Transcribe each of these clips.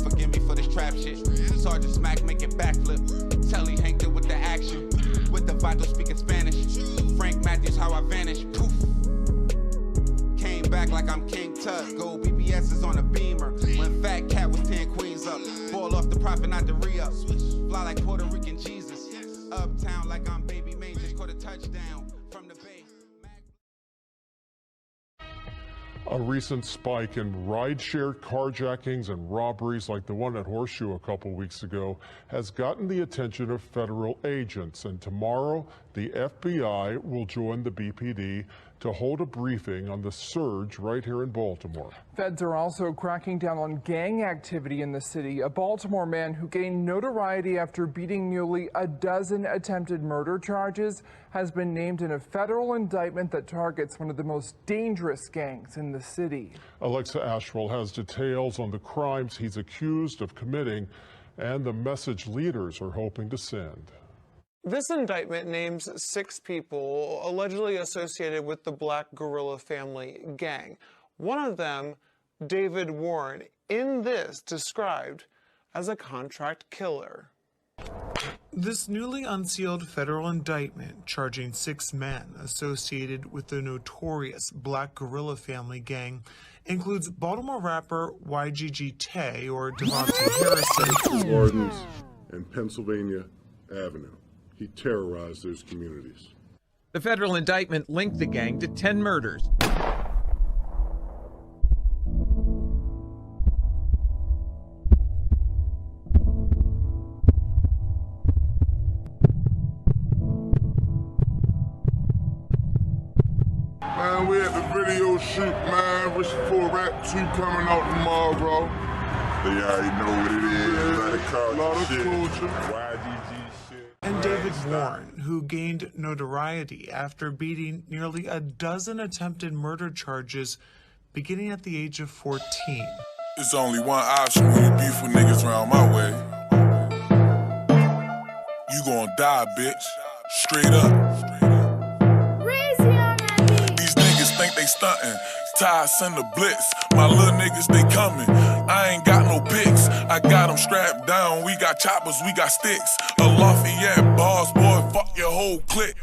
don't forgive me for this trap shit. Sergeant Smack making backflip. Telly Hank did with the action. With the Vato speaking Spanish. Frank Matthews, how I vanish. Poof. Came back like I'm King Tut. Gold BBS is on a beamer. When Fat Cat was 10 queens up. Ball off the profit, not the re-up. Fly like Puerto Rican Jesus. Uptown like I'm Baby May. Just caught a touchdown from the Bay. A recent spike in rideshare carjackings and robberies like the one at Horseshoe a couple weeks ago has gotten the attention of federal agents. And tomorrow, the FBI will join the BPD to hold a briefing on the surge right here in Baltimore. Feds are also cracking down on gang activity in the city. A Baltimore man who gained notoriety after beating nearly a dozen attempted murder charges has been named in a federal indictment that targets one of the most dangerous gangs in the city. Alexa Ashwell has details on the crimes he's accused of committing and the message leaders are hoping to send. This indictment names 6 people allegedly associated with the Black Guerrilla family gang. One of them, David Warren, in this described as a contract killer. This newly unsealed federal indictment charging 6 men associated with the notorious Black Guerrilla family gang includes Baltimore rapper YGG Tay or Devontae Harrison. Gardens and Pennsylvania Avenue. He terrorized those communities. The federal indictment linked the gang to 10 murders. Man, we had the video shoot, man. Rich for Rap 2 coming out tomorrow. They already know what it is. A lot of culture. YGG shit. And David Warren, who gained notoriety after beating nearly a dozen attempted murder charges beginning at the age of 14. It's only one option when you beef with niggas around my way. You gon' die, bitch. Straight up. These niggas think they stuntin'. Ty send the blitz. My little niggas, they coming. I ain't got no pics. I got them strapped down. We got choppers, we got sticks. A Lafayette boss, boy, fuck your whole clique.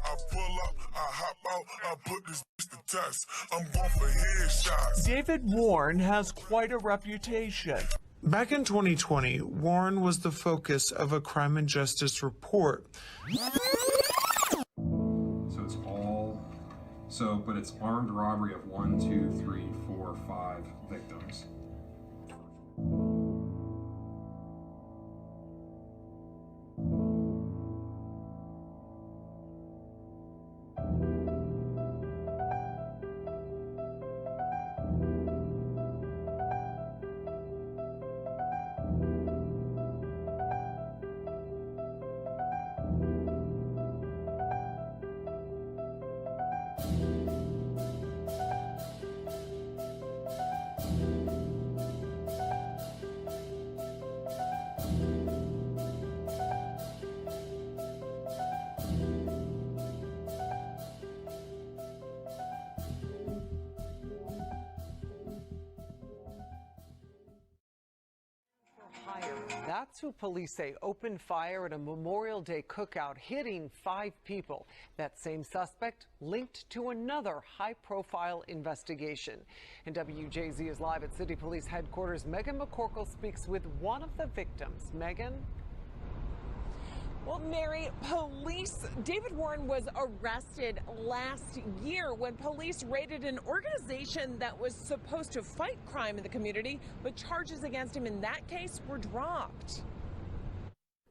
I pull up, I hop out, I put this to test. I'm going for headshots. David Warren has quite a reputation. Back in 2020, Warren was the focus of a crime and justice report. But it's armed robbery of 1, 2, 3, 4, 5 victims. That's who police say opened fire at a Memorial Day cookout, hitting 5 people. That same suspect linked to another high-profile investigation. And WJZ is live at City Police Headquarters. Megan McCorkle speaks with one of the victims. Megan? Well, Mary, David Warren was arrested last year when police raided an organization that was supposed to fight crime in the community, but charges against him in that case were dropped.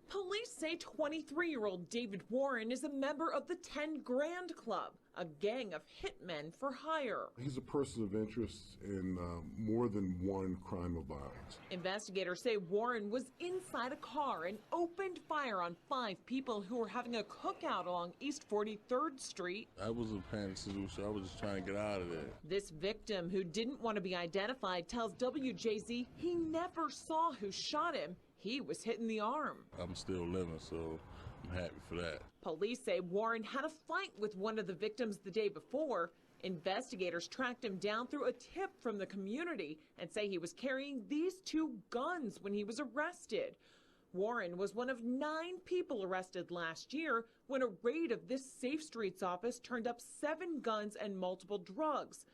Police say 23-year-old David Warren is a member of the 10 Grand Club, a gang of hitmen for hire. He's a person of interest in more than one crime of violence. Investigators say Warren was inside a car and opened fire on 5 people who were having a cookout along East 43rd Street. I wasn't panic solution. I was just trying to get out of there. This victim, who didn't want to be identified, tells WJZ he never saw who shot him. He was hit in the arm. I'm still living, so I'm happy for that. Police say Warren had a fight with one of the victims the day before. Investigators tracked him down through a tip from the community and say he was carrying these 2 guns when he was arrested. Warren was one of 9 people arrested last year when a raid of this Safe Streets office turned up 7 guns and multiple drugs.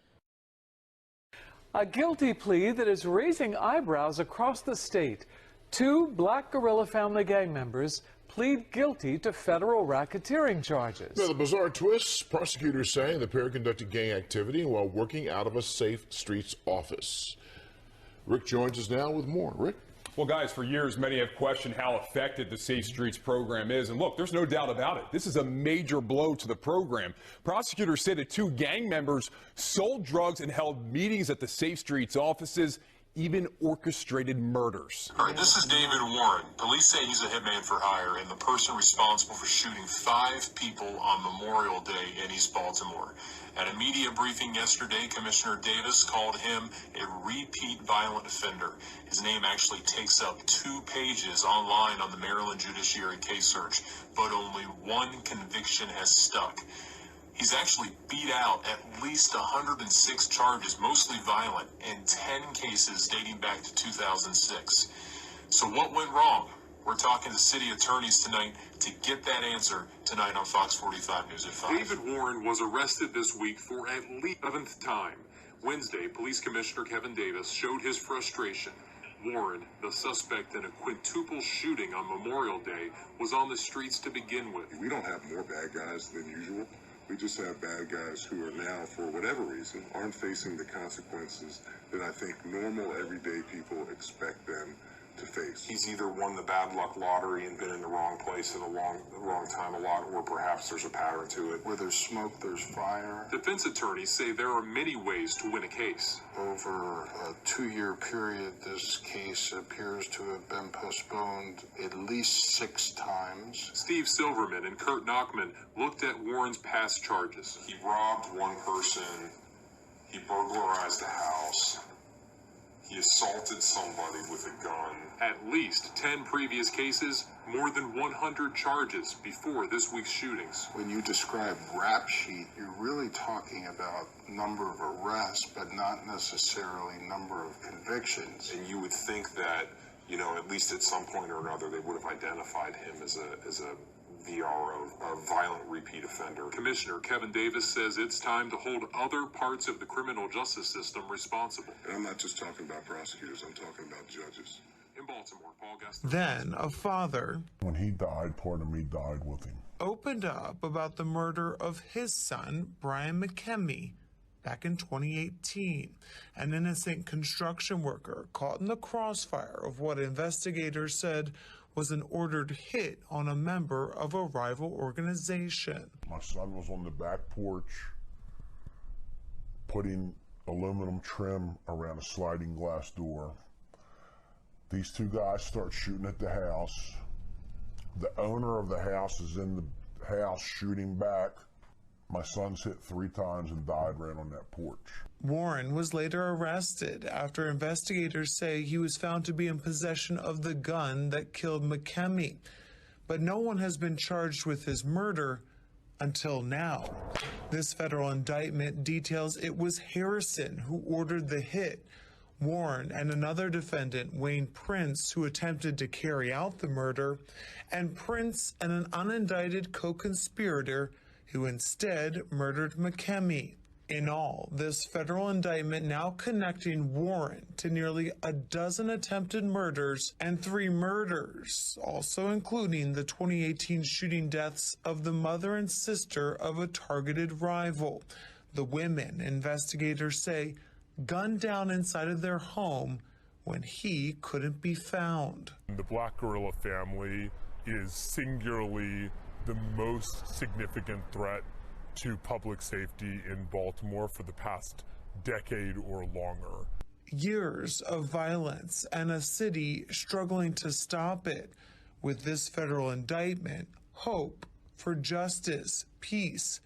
A guilty plea that is raising eyebrows across the state. 2 Black Guerrilla family gang members plead guilty to federal racketeering charges. Now, the bizarre twist, prosecutors say the pair conducted gang activity while working out of a Safe Streets office. Rick joins us now with more. Rick? Well, guys, for years, many have questioned how effective the Safe Streets program is. And look, there's no doubt about it. This is a major blow to the program. Prosecutors say that 2 gang members sold drugs and held meetings at the Safe Streets offices, even orchestrated murders. All right, this is David Warren. Police say he's a hitman for hire and the person responsible for shooting 5 people on Memorial Day in East Baltimore. At a media briefing yesterday, Commissioner Davis called him a repeat violent offender. His name actually takes up 2 pages online on the Maryland Judiciary case search, but only 1 conviction has stuck. He's actually beat out at least 106 charges, mostly violent, and 10 cases dating back to 2006. So what went wrong? We're talking to city attorneys tonight to get that answer tonight on Fox 45 News at 5. David Warren was arrested this week for at least the 11th time. Wednesday, Police Commissioner Kevin Davis showed his frustration. Warren, the suspect in a quintuple shooting on Memorial Day, was on the streets to begin with. We don't have more bad guys than usual. We just have bad guys who are now, for whatever reason, aren't facing the consequences that I think normal, everyday people expect them to face. He's either won the bad luck lottery and been in the wrong place at the wrong time a lot, or perhaps there's a pattern to it. Where there's smoke, there's fire. Defense attorneys say there are many ways to win a case. Over a 2-year period, this case appears to have been postponed at least 6 times. Steve Silverman and Kurt Nachman looked at Warren's past charges. He robbed 1 person, he burglarized a house, he assaulted somebody with a gun. At least 10 previous cases, more than 100 charges before this week's shootings. When you describe rap sheet, you're really talking about number of arrests, but not necessarily number of convictions. And you would think that, you know, at least at some point or another, they would have identified him as a VRO, a violent repeat offender. Commissioner Kevin Davis says it's time to hold other parts of the criminal justice system responsible. And I'm not just talking about prosecutors, I'm talking about judges. In Baltimore, Paul Gaston. Then a father, When he died, part of me died with him. opened up about the murder of his son, Brian McKemmy, back in 2018. An innocent construction worker caught in the crossfire of what investigators said was an ordered hit on a member of a rival organization. My son was on the back porch putting aluminum trim around a sliding glass door. These 2 guys start shooting at the house. The owner of the house is in the house shooting back. My son's hit 3 times and died right on that porch. Warren was later arrested after investigators say he was found to be in possession of the gun that killed McKemmy. But no one has been charged with his murder until now. This federal indictment details it was Harrison who ordered the hit. Warren and another defendant, Wayne Prince, who attempted to carry out the murder, and Prince and an unindicted co-conspirator who instead murdered McKemmy. In all, this federal indictment now connecting Warren to nearly a dozen attempted murders and 3 murders, also including the 2018 shooting deaths of the mother and sister of a targeted rival. The women, investigators say, gunned down inside of their home when he couldn't be found. The Black Guerrilla family is singularly the most significant threat to public safety in Baltimore for the past decade or longer. Years of violence and a city struggling to stop it. With this federal indictment, hope for justice, peace,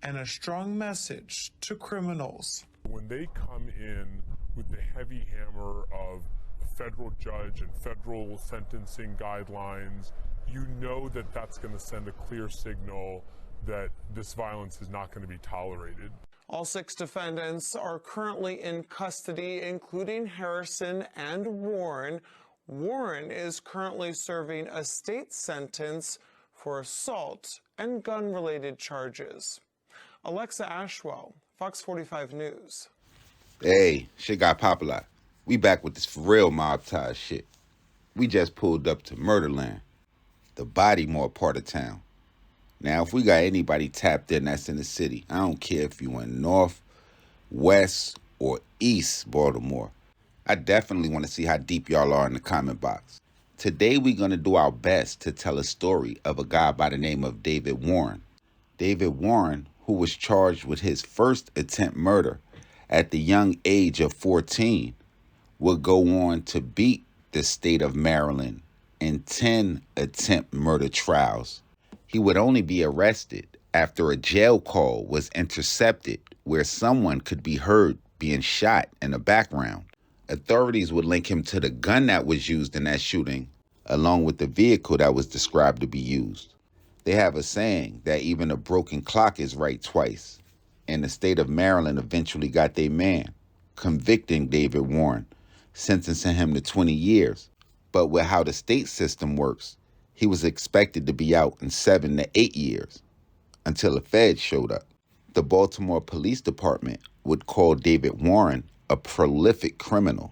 and a strong message to criminals. When they come in with the heavy hammer of a federal judge and federal sentencing guidelines, you know that that's going to send a clear signal that this violence is not going to be tolerated. All 6 defendants are currently in custody, including Harrison and Warren. Warren is currently serving a state sentence for assault and gun-related charges. Alexa Ashwell, Fox 45 News. Hey, shit got Popalot. We back with this for real mob ties shit. We just pulled up to Murderland, the Bodymore part of town. Now, if we got anybody tapped in that's in the city, I don't care if you in North, West, or East Baltimore. I definitely want to see how deep y'all are in the comment box. Today, we're going to do our best to tell a story of a guy by the name of David Warren. David Warren, who was charged with his first attempt murder at the young age of 14, would go on to beat the state of Maryland in 10 attempt murder trials. He would only be arrested after a jail call was intercepted where someone could be heard being shot in the background. Authorities would link him to the gun that was used in that shooting, along with the vehicle that was described to be used. They have a saying that even a broken clock is right twice, and the state of Maryland eventually got their man, convicting David Warren, sentencing him to 20 years. But with how the state system works, he was expected to be out in 7 to 8 years, until the feds showed up. The Baltimore Police Department would call David Warren a prolific criminal,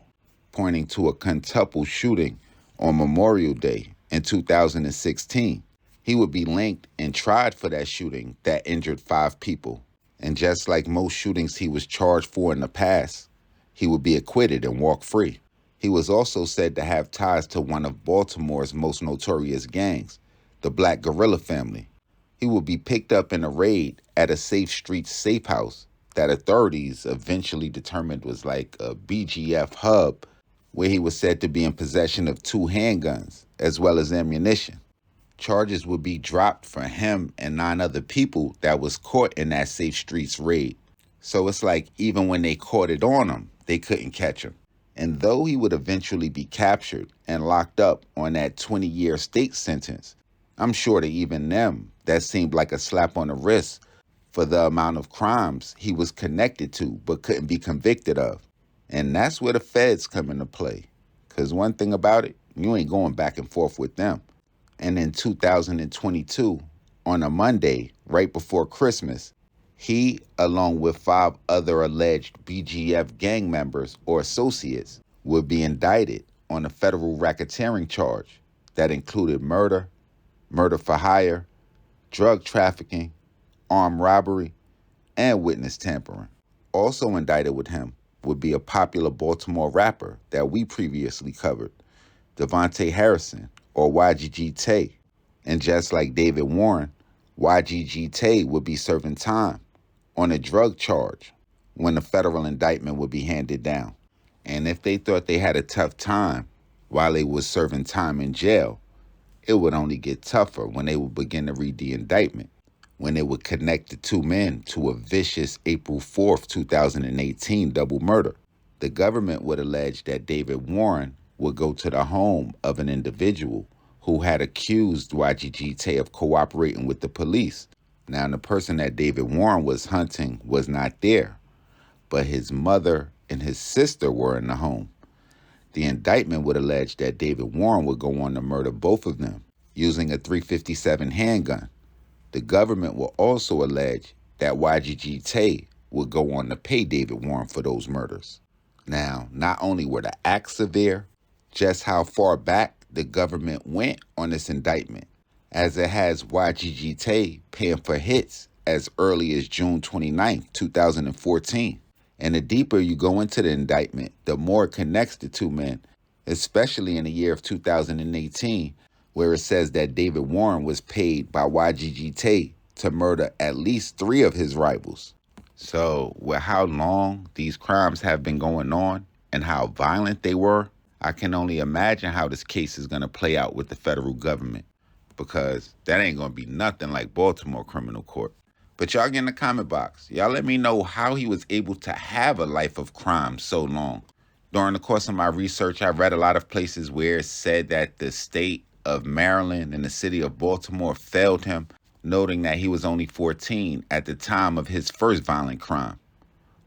pointing to a quintuple shooting on Memorial Day in 2016. He would be linked and tried for that shooting that injured 5 people. And just like most shootings he was charged for in the past, he would be acquitted and walk free. He was also said to have ties to one of Baltimore's most notorious gangs, the Black Gorilla family. He would be picked up in a raid at a Safe Streets safe house that authorities eventually determined was like a BGF hub, where he was said to be in possession of 2 handguns as well as ammunition. Charges would be dropped for him and 9 other people that was caught in that Safe Streets raid. So it's like even when they caught it on him, they couldn't catch him. And though he would eventually be captured and locked up on that 20-year state sentence, I'm sure to even them, that seemed like a slap on the wrist for the amount of crimes he was connected to but couldn't be convicted of. And that's where the feds come into play. Because one thing about it, you ain't going back and forth with them. And in 2022, on a Monday, right before Christmas, he, along with 5 other alleged BGF gang members or associates, would be indicted on a federal racketeering charge that included murder, murder for hire, drug trafficking, armed robbery, and witness tampering. Also indicted with him would be a popular Baltimore rapper that we previously covered, Devontae Harrison, or YGG Tay. And just like David Warren, YGG Tay would be serving time on a drug charge when the federal indictment would be handed down. And if they thought they had a tough time while they was serving time in jail, it would only get tougher when they would begin to read the indictment, when they would connect the 2 men to a vicious April 4th, 2018 double murder. The government would allege that David Warren would go to the home of an individual who had accused YGG Tay of cooperating with the police. Now, the person that David Warren was hunting was not there, but his mother and his sister were in the home. The indictment would allege that David Warren would go on to murder both of them using a .357 handgun. The government will also allege that YGG Tay would go on to pay David Warren for those murders. Now, not only were the acts severe, just how far back the government went on this indictment, as it has YGG Tay paying for hits as early as June 29, 2014. And the deeper you go into the indictment, the more it connects the 2 men, especially in the year of 2018, where it says that David Warren was paid by YGG Tay to murder at least 3 of his rivals. So with how long these crimes have been going on and how violent they were, I can only imagine how this case is going to play out with the federal government, because that ain't going to be nothing like Baltimore criminal court. But y'all get in the comment box. Y'all let me know how he was able to have a life of crime so long. During the course of my research, I read a lot of places where it said that the state of Maryland and the city of Baltimore failed him, noting that he was only 14 at the time of his first violent crime.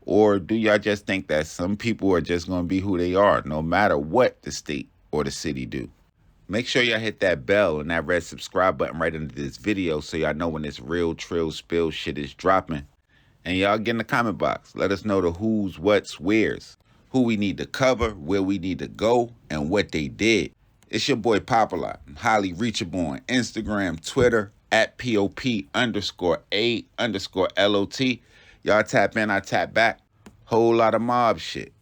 Or do y'all just think that some people are just going to be who they are, no matter what the state or the city do? Make sure y'all hit that bell and that red subscribe button right under this video so y'all know when this real trill spill shit is dropping. And y'all get in the comment box. Let us know the who's, what's, where's. Who we need to cover, where we need to go, and what they did. It's your boy Popalot. I'm highly reachable on Instagram, Twitter, at POP_A_LOT. Y'all tap in, I tap back. Whole lot of mob shit.